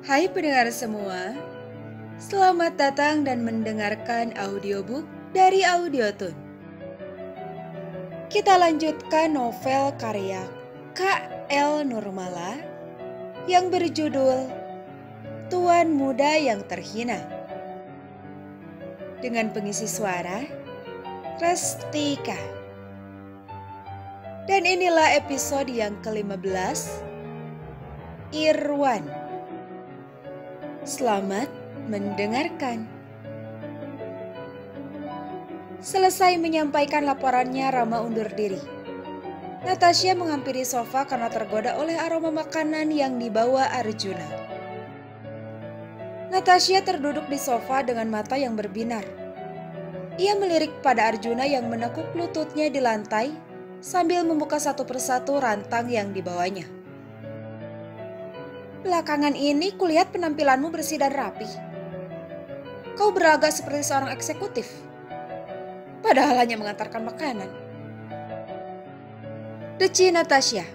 Hai pendengar semua, selamat datang dan mendengarkan audiobook dari Audiotun. Kita lanjutkan novel karya K.L. Nurmala yang berjudul Tuan Muda yang Terhina. Dengan pengisi suara Restika. Dan inilah episode yang ke-15, Irwan. Selamat mendengarkan. Selesai menyampaikan laporannya, Rama undur diri. Natasha menghampiri sofa karena tergoda oleh aroma makanan yang dibawa Arjuna. Natasha terduduk di sofa dengan mata yang berbinar. Ia melirik pada Arjuna yang menekuk lututnya di lantai sambil membuka satu persatu rantang yang dibawanya. Belakangan ini kulihat penampilanmu bersih dan rapi. Kau berlagak seperti seorang eksekutif, padahal hanya mengantarkan makanan. Deci Natasha.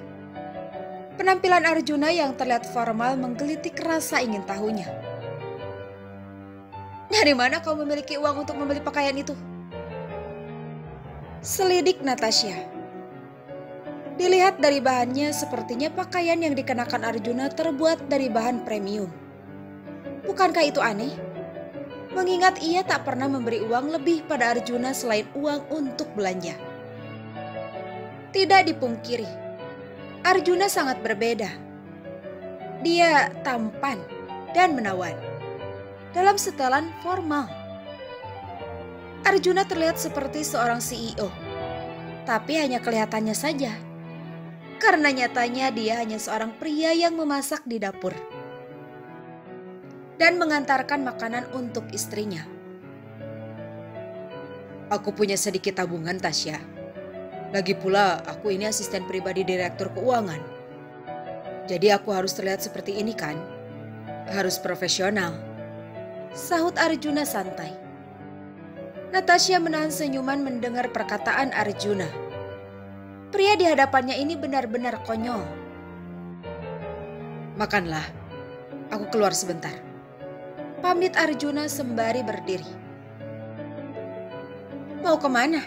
Penampilan Arjuna yang terlihat formal menggelitik rasa ingin tahunya. Dari mana kau memiliki uang untuk membeli pakaian itu? Selidik Natasha. Dilihat dari bahannya, sepertinya pakaian yang dikenakan Arjuna terbuat dari bahan premium. Bukankah itu aneh? Mengingat ia tak pernah memberi uang lebih pada Arjuna selain uang untuk belanja. Tidak dipungkiri, Arjuna sangat berbeda. Dia tampan dan menawan dalam setelan formal. Arjuna terlihat seperti seorang CEO, tapi hanya kelihatannya saja. Karena nyatanya dia hanya seorang pria yang memasak di dapur dan mengantarkan makanan untuk istrinya. Aku punya sedikit tabungan, Tasya. Lagi pula aku ini asisten pribadi direktur keuangan. Jadi aku harus terlihat seperti ini kan? Harus profesional. Sahut Arjuna santai. Natasha menahan senyuman mendengar perkataan Arjuna. Pria di hadapannya ini benar-benar konyol. Makanlah, aku keluar sebentar. Pamit Arjuna sembari berdiri. Mau kemana?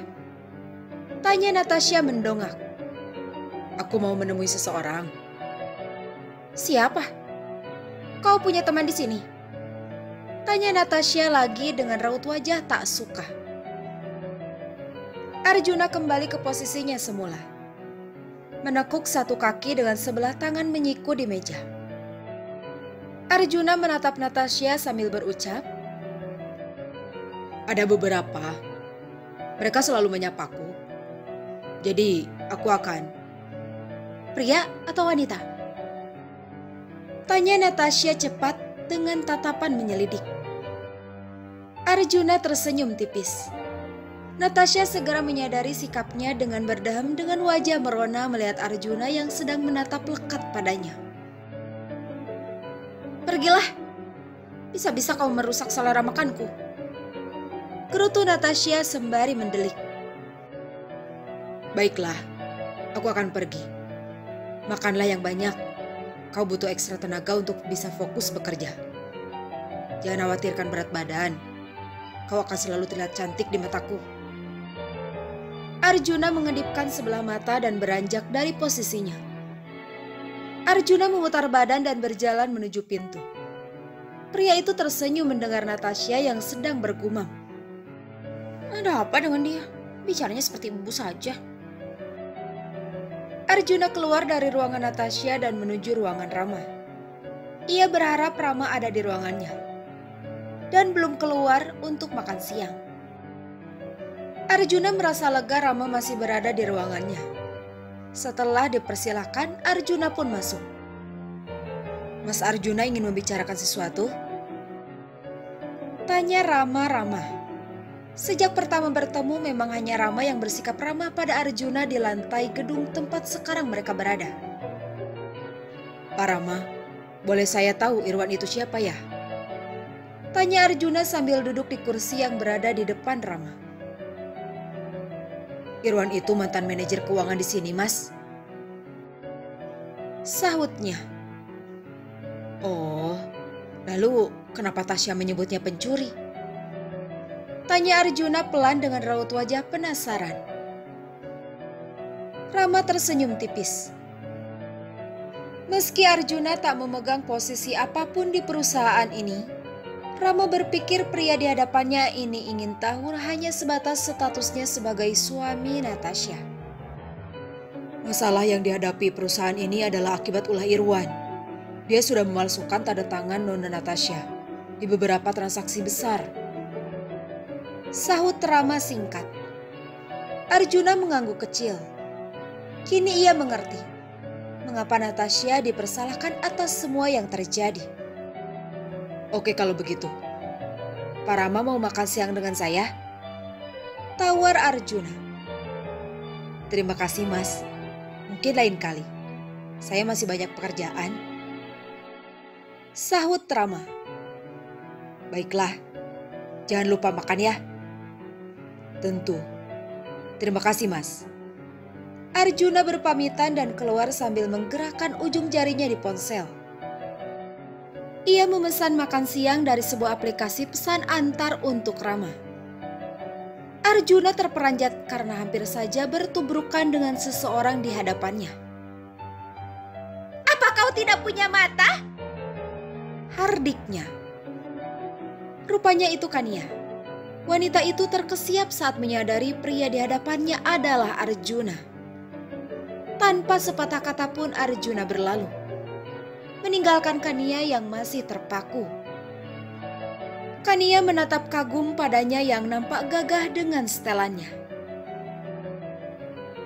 Tanya Natasha mendongak. Aku mau menemui seseorang. Siapa? Kau punya teman di sini? Tanya Natasha lagi dengan raut wajah tak suka. Arjuna kembali ke posisinya semula. Menekuk satu kaki dengan sebelah tangan menyiku di meja. Arjuna menatap Natasha sambil berucap, ada beberapa. Mereka selalu menyapaku. Jadi aku akan. Pria atau wanita? Tanya Natasha cepat dengan tatapan menyelidik. Arjuna tersenyum tipis. Natasha segera menyadari sikapnya dengan berdeham dengan wajah merona melihat Arjuna yang sedang menatap lekat padanya. Pergilah, bisa-bisa kau merusak selera makanku. Gerutu Natasha sembari mendelik. Baiklah, aku akan pergi. Makanlah yang banyak, kau butuh ekstra tenaga untuk bisa fokus bekerja. Jangan khawatirkan berat badan, kau akan selalu terlihat cantik di mataku. Arjuna mengedipkan sebelah mata dan beranjak dari posisinya. Arjuna memutar badan dan berjalan menuju pintu. Pria itu tersenyum mendengar Natasha yang sedang bergumam. Ada apa dengan dia? Bicaranya seperti ibu saja. Arjuna keluar dari ruangan Natasha dan menuju ruangan Rama. Ia berharap Rama ada di ruangannya dan belum keluar untuk makan siang. Arjuna merasa lega Rama masih berada di ruangannya. Setelah dipersilakan, Arjuna pun masuk. Mas Arjuna ingin membicarakan sesuatu? Tanya Rama. Sejak pertama bertemu memang hanya Rama yang bersikap ramah pada Arjuna di lantai gedung tempat sekarang mereka berada. Pak Rama, boleh saya tahu Irwan itu siapa ya? Tanya Arjuna sambil duduk di kursi yang berada di depan Rama. Irwan itu mantan manajer keuangan di sini, Mas. Sahutnya. Oh, Lalu kenapa Tasya menyebutnya pencuri? Tanya Arjuna pelan dengan raut wajah penasaran. Rama tersenyum tipis. Meski Arjuna tak memegang posisi apapun di perusahaan ini, Rama berpikir pria di hadapannya ini ingin tahu hanya sebatas statusnya sebagai suami Natasha. Masalah yang dihadapi perusahaan ini adalah akibat ulah Irwan. Dia sudah memalsukan tanda tangan Nona Natasha di beberapa transaksi besar. Sahut Rama singkat. Arjuna mengangguk kecil. Kini ia mengerti mengapa Natasha dipersalahkan atas semua yang terjadi. Oke kalau begitu, Pak Rama mau makan siang dengan saya? Tawar Arjuna. Terima kasih mas, mungkin lain kali. Saya masih banyak pekerjaan. Sahut Rama. Baiklah, jangan lupa makan ya. Tentu. Terima kasih mas. Arjuna berpamitan dan keluar sambil menggerakkan ujung jarinya di ponsel. Ia memesan makan siang dari sebuah aplikasi pesan antar untuk Rama. Arjuna terperanjat karena hampir saja bertubrukan dengan seseorang di hadapannya. Apa kau tidak punya mata? Hardiknya. Rupanya itu Kania. Wanita itu terkesiap saat menyadari pria di hadapannya adalah Arjuna. Tanpa sepatah kata pun Arjuna berlalu, meninggalkan Kania yang masih terpaku. Kania menatap kagum padanya yang nampak gagah dengan setelannya.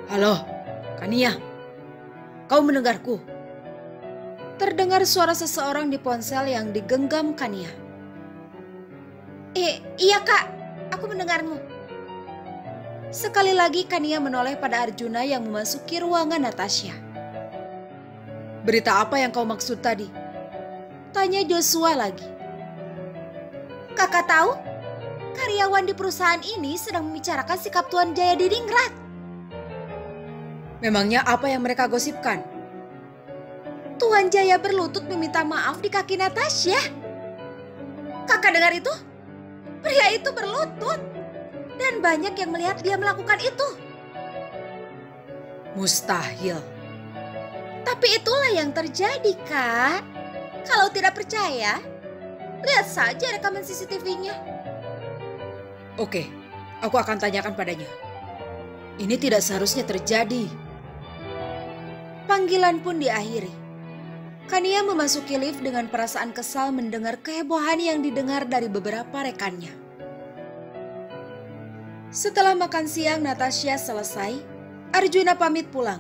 Halo, Kania, kau mendengarku? Terdengar suara seseorang di ponsel yang digenggam Kania. Iya kak, aku mendengarmu. Sekali lagi Kania menoleh pada Arjuna yang memasuki ruangan Natasha. Berita apa yang kau maksud tadi? Tanya Joshua lagi. Kakak tahu, karyawan di perusahaan ini sedang membicarakan sikap Tuan Jaya di Dingrat. Memangnya apa yang mereka gosipkan? Tuan Jaya berlutut meminta maaf di kaki Natasha. Kakak dengar itu? Pria itu berlutut. Dan banyak yang melihat dia melakukan itu. Mustahil. Tapi itulah yang terjadi, Kak. Kalau tidak percaya, lihat saja rekaman CCTV-nya. Oke, aku akan tanyakan padanya. Ini tidak seharusnya terjadi. Panggilan pun diakhiri. Kania memasuki lift dengan perasaan kesal mendengar kehebohan yang didengar dari beberapa rekannya. Setelah makan siang Natasha selesai, Arjuna pamit pulang.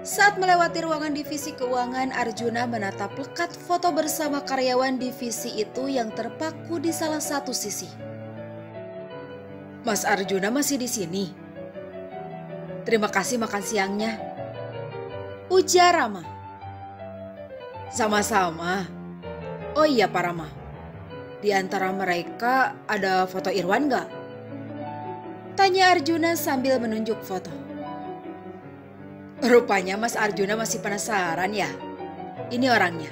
Saat melewati ruangan divisi keuangan, Arjuna menatap lekat foto bersama karyawan divisi itu yang terpaku di salah satu sisi. Mas Arjuna masih di sini. Terima kasih makan siangnya, ujar Rama. Sama-sama. Oh iya Pak Rama, di antara mereka ada foto Irwan gak? Tanya Arjuna sambil menunjuk foto. Rupanya Mas Arjuna masih penasaran ya. Ini orangnya.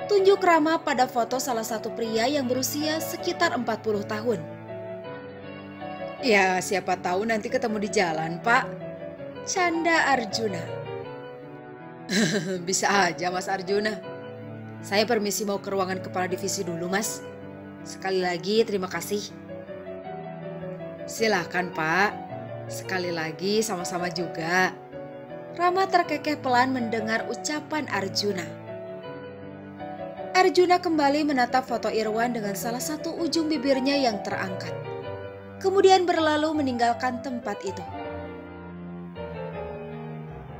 Tunjuk Rama pada foto salah satu pria yang berusia sekitar 40 tahun. Ya siapa tahu nanti ketemu di jalan Pak. Canda Arjuna. Bisa aja Mas Arjuna. Saya permisi mau ke ruangan kepala divisi dulu Mas. Sekali lagi terima kasih. Silakan Pak, sekali lagi sama-sama juga. Rama terkekeh pelan mendengar ucapan Arjuna. Arjuna kembali menatap foto Irwan dengan salah satu ujung bibirnya yang terangkat. Kemudian berlalu meninggalkan tempat itu.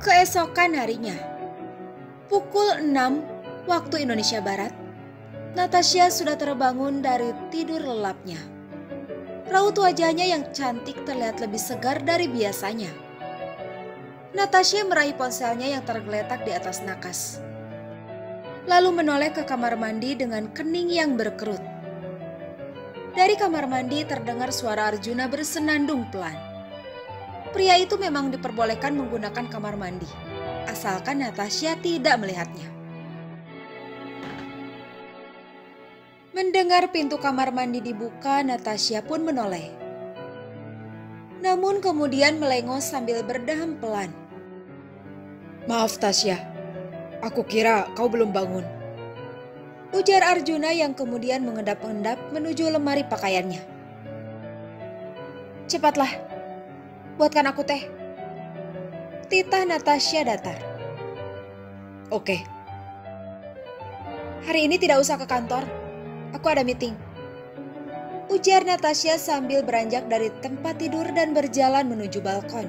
Keesokan harinya, pukul 6 waktu Indonesia Barat, Natasha sudah terbangun dari tidur lelapnya. Raut wajahnya yang cantik terlihat lebih segar dari biasanya. Natasha meraih ponselnya yang tergeletak di atas nakas. Lalu menoleh ke kamar mandi dengan kening yang berkerut. Dari kamar mandi terdengar suara Arjuna bersenandung pelan. Pria itu memang diperbolehkan menggunakan kamar mandi, asalkan Natasha tidak melihatnya. Mendengar pintu kamar mandi dibuka, Natasha pun menoleh. Namun kemudian melengos sambil berdaham pelan. "Maaf Tasya, aku kira kau belum bangun," ujar Arjuna yang kemudian mengendap-endap menuju lemari pakaiannya. "Cepatlah, buatkan aku teh," titah Natasha datar. "Oke." "Hari ini tidak usah ke kantor, aku ada meeting," ujar Natasha sambil beranjak dari tempat tidur dan berjalan menuju balkon.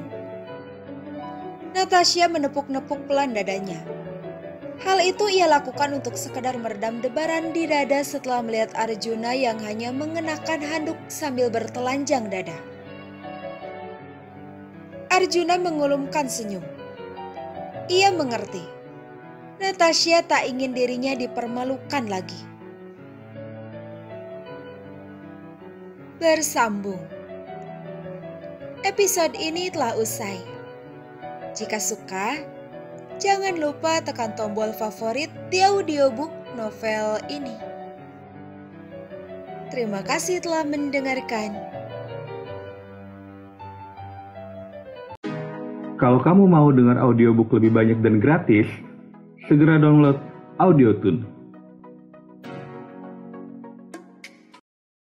Natasha menepuk-nepuk pelan dadanya. Hal itu ia lakukan untuk sekedar meredam debaran di dada setelah melihat Arjuna yang hanya mengenakan handuk sambil bertelanjang dada. Arjuna mengulumkan senyum. Ia mengerti. Natasha tak ingin dirinya dipermalukan lagi. Bersambung. Episode ini telah usai. Jika suka, jangan lupa tekan tombol favorit di audiobook novel ini. Terima kasih telah mendengarkan. Kalau kamu mau dengar audiobook lebih banyak dan gratis, segera download Audiotune.